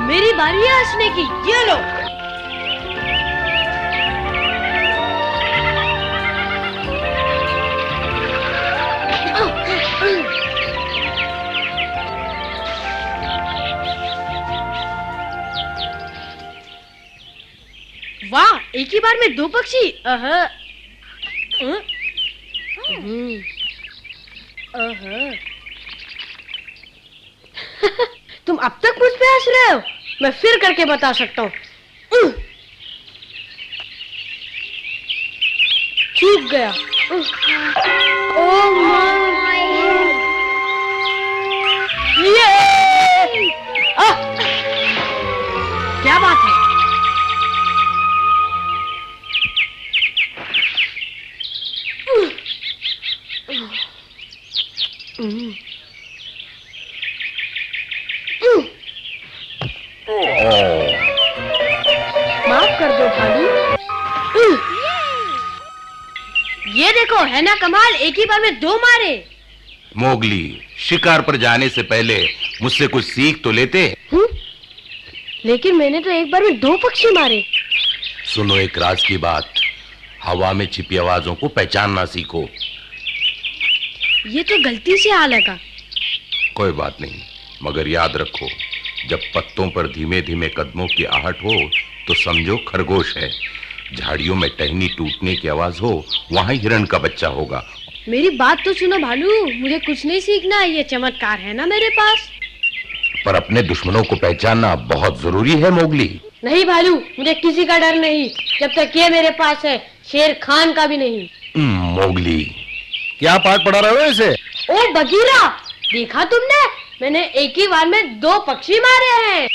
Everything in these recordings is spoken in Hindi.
मेरी बारी है हंसने की, ये लो। वाह, एक ही बार में दो पक्षी। तुम अब तक मुझ पे हंस रहे हो? मैं फिर करके बता सकता हूँ। चूक गया। ओह माय, ये क्या बात है? माफ कर दो भालू। ये देखो, है ना कमाल, एक ही बार में दो मारे। मोगली, शिकार पर जाने से पहले मुझसे कुछ सीख तो लेते। लेकिन मैंने तो एक बार में दो पक्षी मारे। सुनो एक राज की बात, हवा में छिपी आवाजों को पहचानना सीखो। ये तो गलती से आ लगा। कोई बात नहीं, मगर याद रखो, जब पत्तों पर धीमे धीमे कदमों की आहट हो तो समझो खरगोश है। झाड़ियों में टहनी टूटने की आवाज हो, वहां हिरण का बच्चा होगा। मेरी बात तो सुनो भालू, मुझे कुछ नहीं सीखना, ये चमत्कार है ना मेरे पास। पर अपने दुश्मनों को पहचानना बहुत जरूरी है मोगली। नहीं भालू, मुझे किसी का डर नहीं, जब तक ये मेरे पास है, शेर खान का भी नहीं। मोगली, क्या पाठ पढ़ा रहे हो इसे? ओ बगीरा, देखा तुमने, मैंने एक ही बार में दो पक्षी मारे हैं।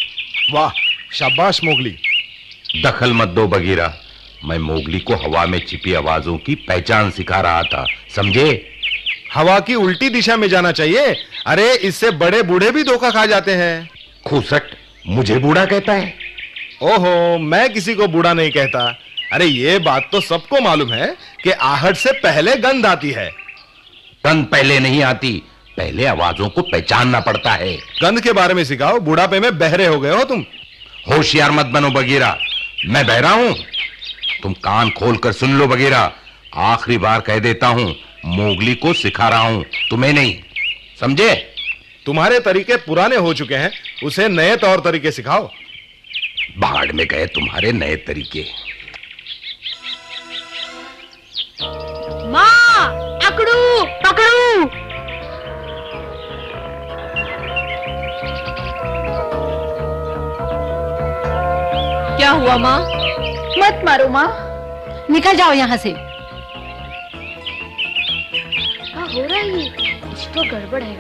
वाह, शाबाश मोगली। दखल मत दो बगीरा, मैं मोगली को हवा में छिपी आवाजों की पहचान सिखा रहा था, समझे? हवा की उल्टी दिशा में जाना चाहिए। अरे इससे बड़े बूढ़े भी धोखा खा जाते हैं। खूसट, मुझे बूढ़ा कहता है? ओहो, मैं किसी को बूढ़ा नहीं कहता। अरे ये बात तो सबको मालूम है कि आहट से पहले गंध आती है। गंध पहले नहीं आती, पहले आवाजों को पहचानना पड़ता है। गंध के बारे में सिखाओ, बुढ़ापे में बहरे हो गए हो तुम। होशियार मत बनो बगीरा, मैं बहरा हूं? तुम कान खोलकर सुन लो बगीरा, आखिरी बार कह देता हूं, मोगली को सिखा रहा हूं, तुम्हें नहीं, समझे? तुम्हारे तरीके पुराने हो चुके हैं, उसे नए तौर तरीके सिखाओ। भाड़ में गए तुम्हारे नए तरीके। माँ, पकड़ू पकड़ू। क्या हुआ माँ? मत मारो माँ, निकल जाओ यहाँ से। क्या हो रहा है ये? कुछ तो गड़बड़ है।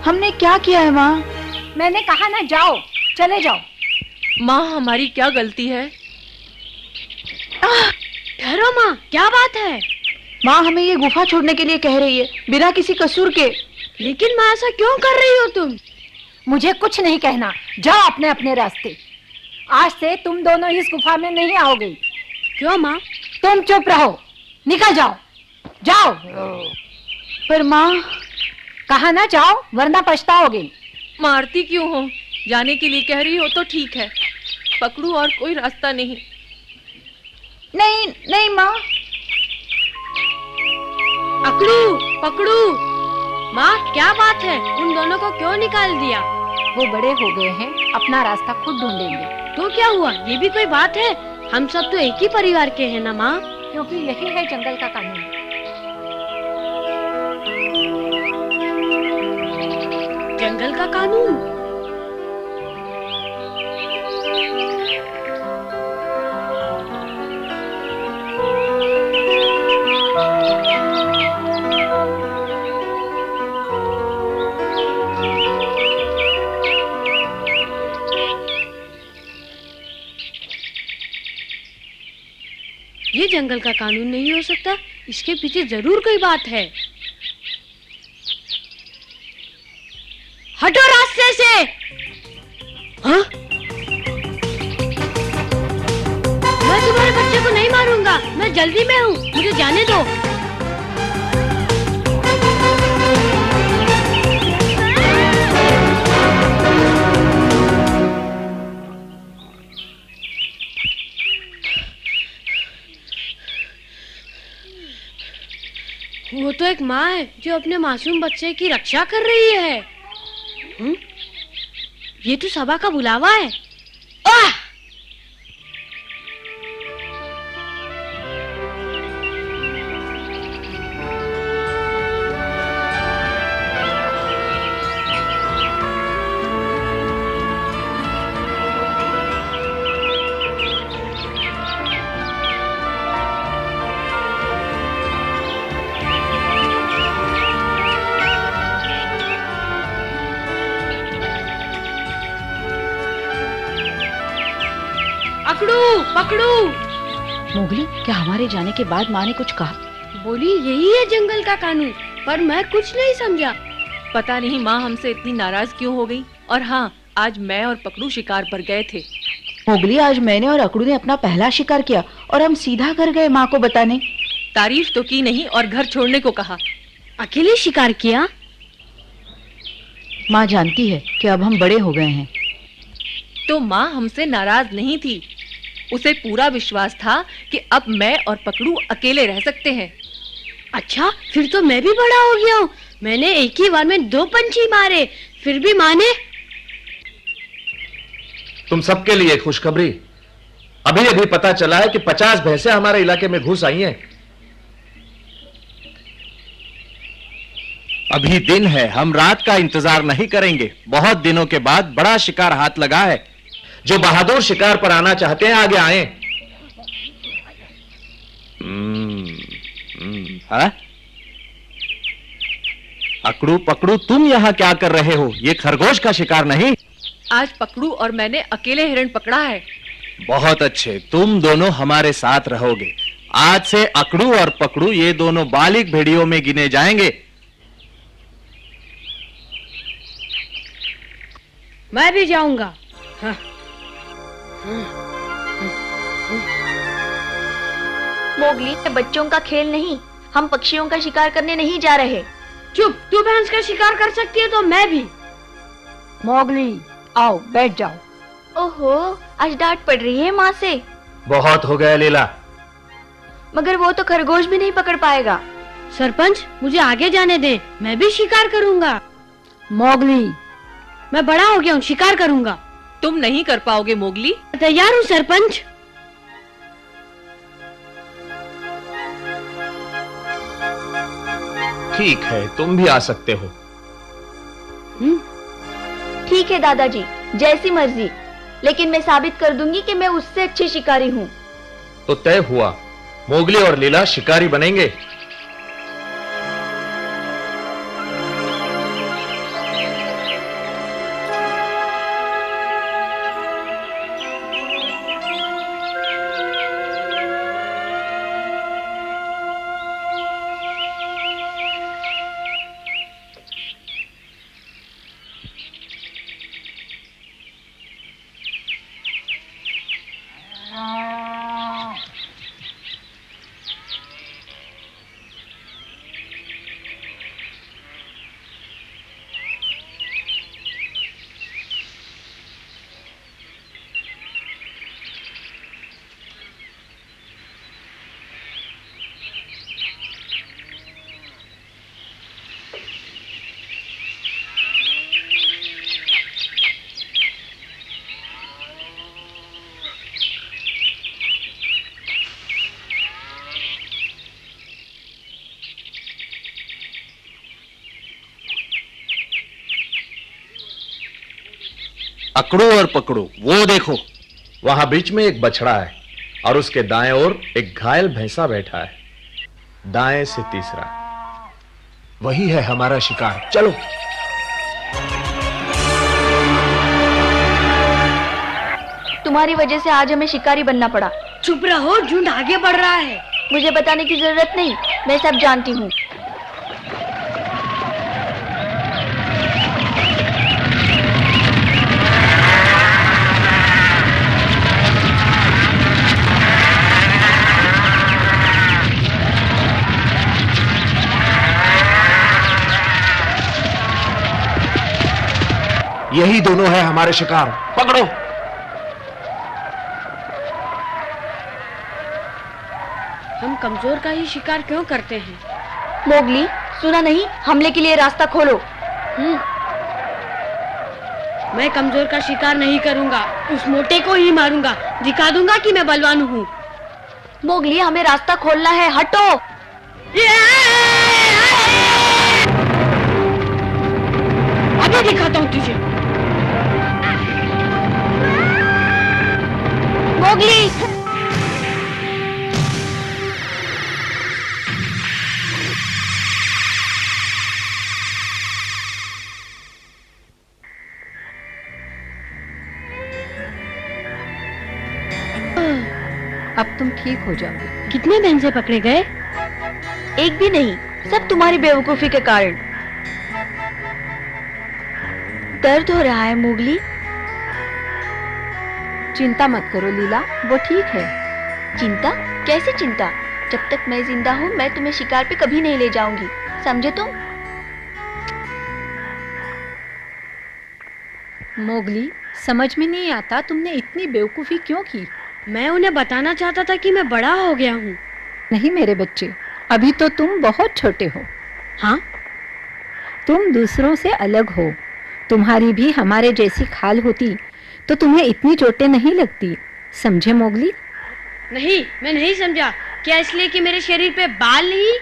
हमने क्या किया है माँ? मैंने कहा ना जाओ, चले जाओ। माँ, हमारी क्या गलती है? ठहरो माँ, क्या बात है? माँ हमें ये गुफा छोड़ने के लिए कह रही है, बिना किसी कसूर के। लेकिन माँ, ऐसा क्यों कर रही हो तुम? मुझे कुछ नहीं कहना, जाओ अपने अपने रास्ते। आज से तुम दोनों इस गुफा में नहीं आओगे। क्यों माँ? तुम चुप रहो, निकल जाओ, जाओ। पर माँ, कहा ना जाओ, वरना पछताओगे। मारती क्यों हो? जाने के लिए कह रही हो तो ठीक है, पकड़ू और कोई रास्ता नहीं। नहीं नहीं माँ। पकड़ू पकड़ू। माँ, क्या बात है, उन दोनों को क्यों निकाल दिया? वो बड़े हो गए हैं, अपना रास्ता खुद ढूंढेंगे। तो क्या हुआ, ये भी कोई बात है? हम सब तो एक ही परिवार के हैं ना माँ। क्योंकि यही है जंगल का कानून। जंगल का कानून? ये जंगल का कानून नहीं हो सकता, इसके पीछे जरूर कोई बात है। हटो रास्ते से। हाँ? मैं तुम्हारे बच्चे को नहीं मारूंगा, मैं जल्दी में हूँ, मुझे जाने दो। वो तो एक माँ है जो अपने मासूम बच्चे की रक्षा कर रही है। ये तो सबा का बुलावा है। आह! पकड़ू पकड़ू। मोगली, क्या हमारे जाने के बाद माँ ने कुछ कहा? बोली यही है जंगल का कानून, पर मैं कुछ नहीं समझा। पता नहीं माँ हमसे इतनी नाराज क्यों हो गई। और हाँ, आज मैं और पकड़ू शिकार पर गए थे। मोगली, आज मैंने और अकड़ू ने अपना पहला शिकार किया और हम सीधा घर गए माँ को बताने। तारीफ तो की नहीं और घर छोड़ने को कहा। अकेले शिकार किया? माँ जानती है कि अब हम बड़े हो गए हैं। तो माँ हमसे नाराज नहीं थी। उसे पूरा विश्वास था कि अब मैं और पकड़ू अकेले रह सकते हैं। अच्छा, फिर तो मैं भी बड़ा हो गया हूँ। मैंने एक ही बार में 2 पंछी मारे, फिर भी माँ ने। तुम सबके लिए खुशखबरी। अभी अभी पता चला है कि 50 भैंसें हमारे इलाके में घुस आई हैं। अभी दिन है, हम रात का इंतजार नहीं करेंगे। बहुत दिनों के बाद बड़ा शिकार हाथ लगा है। जो बहादुर शिकार पर आना चाहते हैं आगे आए। हाँ? अकड़ू पकड़ू, तुम यहाँ क्या कर रहे हो? ये खरगोश का शिकार नहीं। आज पकड़ू और मैंने अकेले हिरण पकड़ा है। बहुत अच्छे, तुम दोनों हमारे साथ रहोगे। आज से अकड़ू और पकड़ू ये दोनों बालिग भेड़ियों में गिने जाएंगे। मैं भी जाऊंगा। हाँ। मोगली, ये बच्चों का खेल नहीं। हम पक्षियों का शिकार करने नहीं जा रहे। चुप, तू भैंस का शिकार कर सकती है तो मैं भी। मोगली, आओ बैठ जाओ। ओहो, आज डांट पड़ रही है माँ से। बहुत हो गया लीला। मगर वो तो खरगोश भी नहीं पकड़ पाएगा। सरपंच, मुझे आगे जाने दे, मैं भी शिकार करूंगा। मोगली, मैं बड़ा हो गया हूँ, शिकार करूंगा। तुम नहीं कर पाओगे मोगली। तैयार हूँ सरपंच। ठीक है, तुम भी आ सकते हो। ठीक है दादाजी, जैसी मर्जी। लेकिन मैं साबित कर दूंगी कि मैं उससे अच्छी शिकारी हूँ। तो तय हुआ, मोगली और लीला शिकारी बनेंगे। अकड़ू और पकड़ू, वो देखो। वहां बीच में एक बछड़ा है और उसके दाएं ओर एक घायल भैंसा बैठा है। दाएं से तीसरा, वही है हमारा शिकार। चलो। तुम्हारी वजह से आज हमें शिकारी बनना पड़ा। चुप रहो, झुंड आगे बढ़ रहा है। मुझे बताने की जरूरत नहीं, मैं सब जानती हूँ। यही दोनों है हमारे शिकार। पकड़ो। हम कमजोर का ही शिकार क्यों करते हैं? मोगली, सुना नहीं, हमले के लिए रास्ता खोलो। मैं कमजोर का शिकार नहीं करूंगा, उस मोटे को ही मारूंगा, दिखा दूंगा कि मैं बलवान हूँ। मोगली, हमें रास्ता खोलना है, हटो। अभी दिखाता हूँ तुझे। मोगली, अब तुम ठीक हो जाओगे। कितने भैंसे पकड़े गए? एक भी नहीं, सब तुम्हारी बेवकूफी के कारण। दर्द हो रहा है मोगली? चिंता मत करो लीला, वो ठीक है। चिंता? कैसे चिंता? जब तक मैं जिंदा हूँ मैं तुम्हें शिकार पे कभी नहीं ले जाऊंगी, समझे तुम? मोगली, समझ में नहीं आता तुमने इतनी बेवकूफी क्यों की। मैं उन्हें बताना चाहता था कि मैं बड़ा हो गया हूँ। नहीं मेरे बच्चे, अभी तो तुम बहुत छोटे हो। हाँ? तुम दूसरों से अलग हो। तुम्हारी भी हमारे जैसी खाल होती तो तुम्हें इतनी चोटें नहीं लगती, समझे मोगली? नहीं, मैं नहीं समझा। क्या इसलिए कि मेरे शरीर पे बाल नहीं,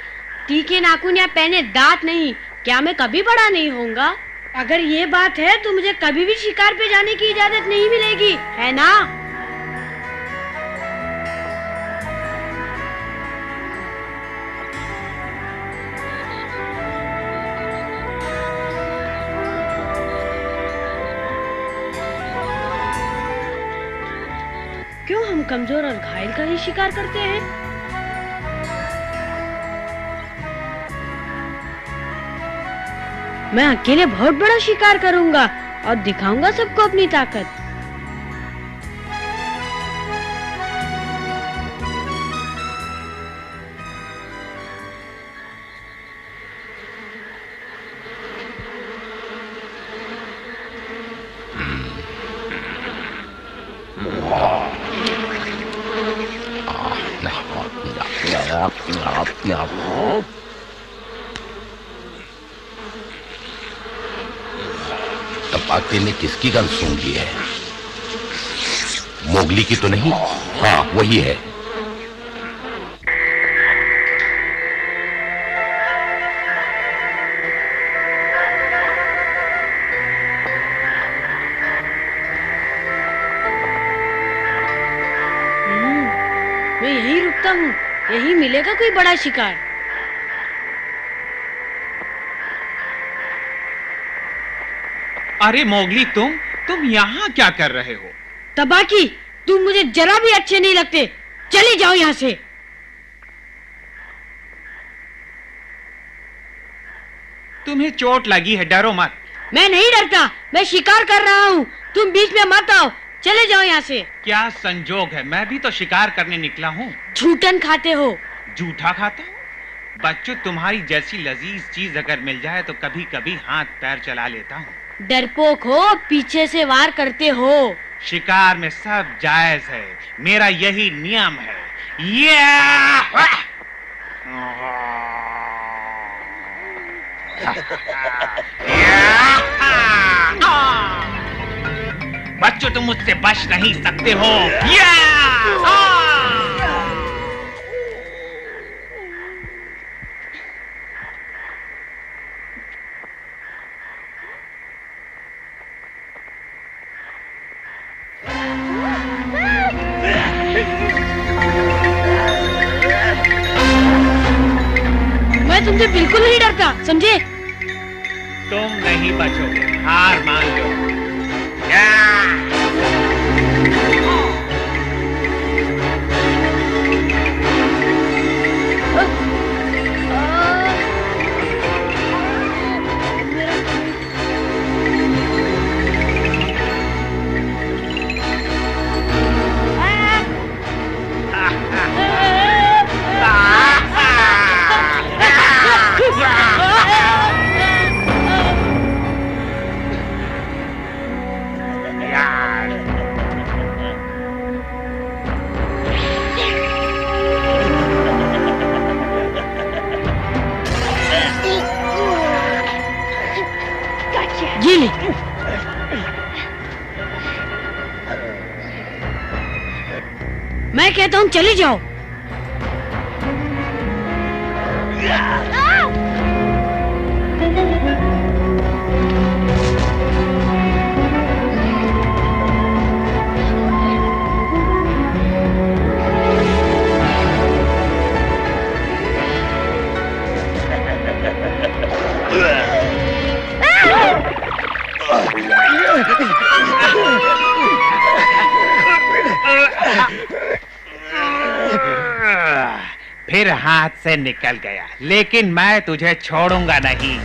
तीखे नाखून या पहने दांत नहीं, क्या मैं कभी बड़ा नहीं होऊंगा? अगर ये बात है तो मुझे कभी भी शिकार पे जाने की इजाजत नहीं मिलेगी, है ना? क्यों हम कमजोर और घायल का ही शिकार करते हैं? मैं अकेले बहुत बड़ा शिकार करूंगा और दिखाऊंगा सबको अपनी ताकत। तपाके ने किसकी गन सूंघ ली है? मोगली की तो नहीं? हाँ, वही है। मैं यहीं रुकता हूँ, यहीं मिलेगा कोई बड़ा शिकार। अरे मोगली, तुम यहाँ क्या कर रहे हो? तबाकी, तुम मुझे जरा भी अच्छे नहीं लगते, चले जाओ यहाँ से। तुम्हें चोट लगी है, डरो मत। मैं नहीं डरता, मैं शिकार कर रहा हूँ, तुम बीच में मत आओ, चले जाओ यहाँ से। क्या संजोग है, मैं भी तो शिकार करने निकला हूँ। झूठन खाते हो। झूठा खाता हूँ? बच्चों, तुम्हारी जैसी लजीज चीज अगर मिल जाए तो कभी कभी हाथ पैर चला लेता हूँ। डरपोक हो, पीछे से वार करते हो। शिकार में सब जायज है, मेरा यही नियम है। बच्चों, तुम मुझसे बच नहीं सकते हो। मैं तुमसे बिल्कुल नहीं डरता, समझे? तुम नहीं बचोगे, हार मान लो। ये ले। मैं कहता हूँ चले जाओ। फिर हाथ से निकल गया, लेकिन मैं तुझे छोड़ूंगा नहीं।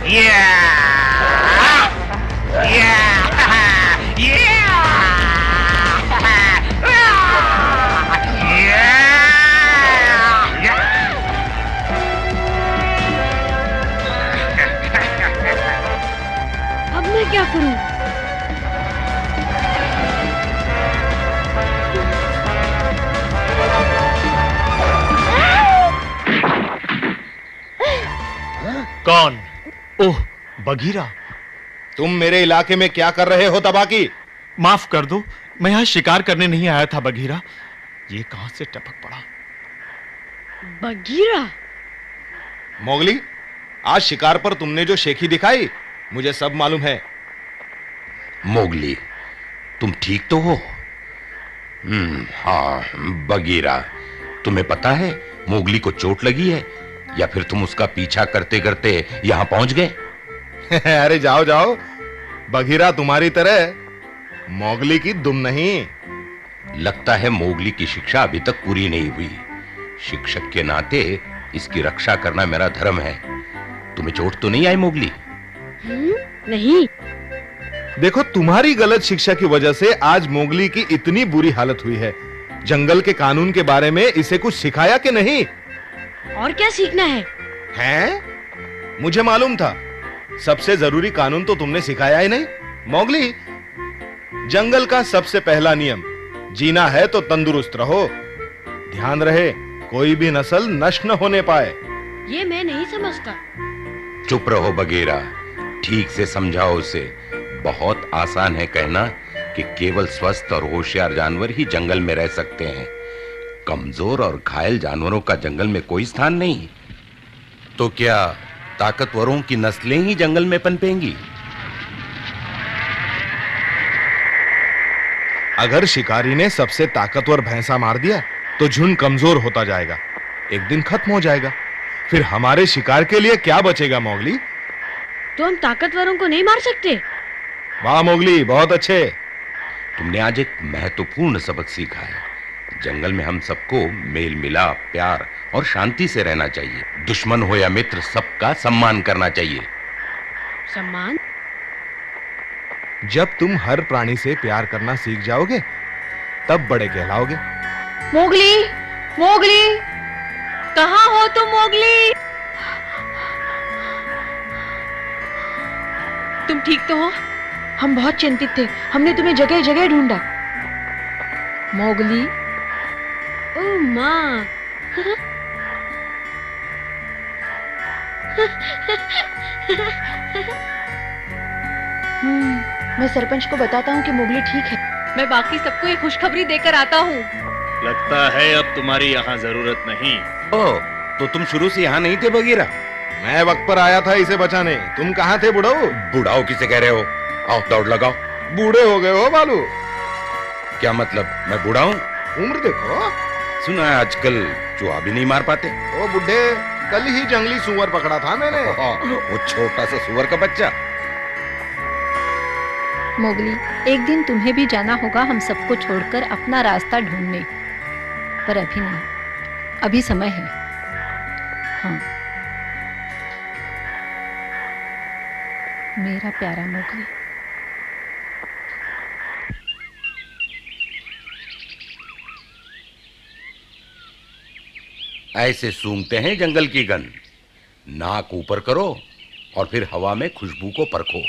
अब मैं क्या करूं? कौन? ओह, बघीरा। तुम मेरे इलाके में क्या कर रहे हो तबाकी? माफ कर दो, मैं यहाँ शिकार करने नहीं आया था बघीरा। ये कहां से टपक पड़ा? बघीरा? मोगली, आज शिकार पर तुमने जो शेखी दिखाई, मुझे सब मालूम है। मोगली, तुम ठीक तो हो? हाँ बघीरा, तुम्हें पता है मोगली को चोट लगी है या फिर तुम उसका पीछा करते करते यहां पहुंच गए? अरे जाओ जाओ, बघीरा तुम्हारी तरह मोगली की दुम नहीं। लगता है मोगली की शिक्षा अभी तक पूरी नहीं हुई। शिक्षक के नाते इसकी रक्षा करना मेरा धर्म है। तुम्हें चोट तो नहीं आई मोगली? नहीं। देखो, तुम्हारी गलत शिक्षा की वजह से आज मोगली की इतनी बुरी हालत हुई है। जंगल के कानून के बारे में इसे कुछ सिखाया कि नहीं? और क्या सीखना है? हैं? मुझे मालूम था। सबसे जरूरी कानून तो तुमने सिखाया ही नहीं। मोगली, जंगल का सबसे पहला नियम, जीना है तो तंदुरुस्त रहो। ध्यान रहे कोई भी नस्ल नष्ट न होने पाए। ये मैं नहीं समझता। चुप रहो बघीरा, ठीक से समझाओ उसे। बहुत आसान है कहना कि केवल स्वस्थ और होशियार जानवर ही जंगल में रह सकते हैं। कमजोर और घायल जानवरों का जंगल में कोई स्थान नहीं। तो क्या ताकतवरों की नस्लें ही जंगल में पनपेंगी? अगर शिकारी ने सबसे ताकतवर भैंसा मार दिया तो झुंड कमजोर होता जाएगा, एक दिन खत्म हो जाएगा। फिर हमारे शिकार के लिए क्या बचेगा मोगली? तो हम ताकतवरों को नहीं मार सकते? वाह मोगली, बहुत अच्छे। तुमने आज एक महत्वपूर्ण सबक सीखा है। जंगल में हम सबको मेल मिलाप, प्यार और शांति से रहना चाहिए। दुश्मन हो या मित्र, सबका सम्मान करना चाहिए। सम्मान? जब तुम हर प्राणी से प्यार करना सीख जाओगे तब बड़े कहलाओगे। मोगली, मोगली, कहाँ हो तुम मोगली? तुम ठीक तो हो? हम बहुत चिंतित थे, हमने तुम्हें जगह जगह ढूंढा। मोगली, ओ माँ। मैं सरपंच को बताता हूँ कि मोगली ठीक है। मैं बाकी सबको ये खुशखबरी देकर आता हूँ। लगता है अब तुम्हारी यहाँ जरूरत नहीं। ओ, तो तुम शुरू से यहाँ नहीं थे बघीरा? मैं वक्त पर आया था इसे बचाने। तुम कहाँ थे बुढ़ाऊ? बुढ़ाओ किसे कह रहे हो? आओ दौड़ लगाओ। बूढ़े हो गए हो बालू। क्या मतलब, मैं बूढ़ा हूँ? उम्र देखो। सुना है आजकल चूहा भी नहीं मार पाते। ओ बुढ़े, कल ही जंगली सुअर पकड़ा था मैंने। वो छोटा सा सुअर का बच्चा। मोगली, एक दिन तुम्हें भी जाना होगा हम सबको छोड़कर अपना रास्ता ढूंढने, पर अभी नहीं, अभी समय है। हाँ मेरा प्यारा मोगली। ऐसे सूंघते हैं जंगल की गंध। नाक ऊपर करो और फिर हवा में खुशबू को परखो।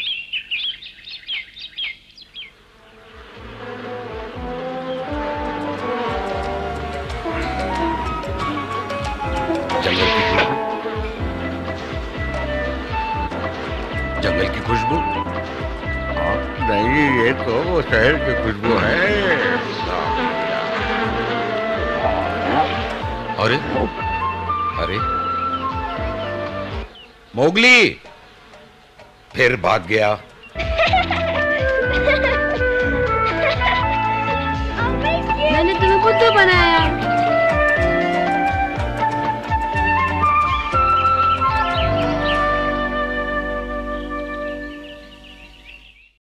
जंगल की खुशबू, नहीं, ये तो शहर की खुशबू है। अरे अरे मोगली फिर भाग गया।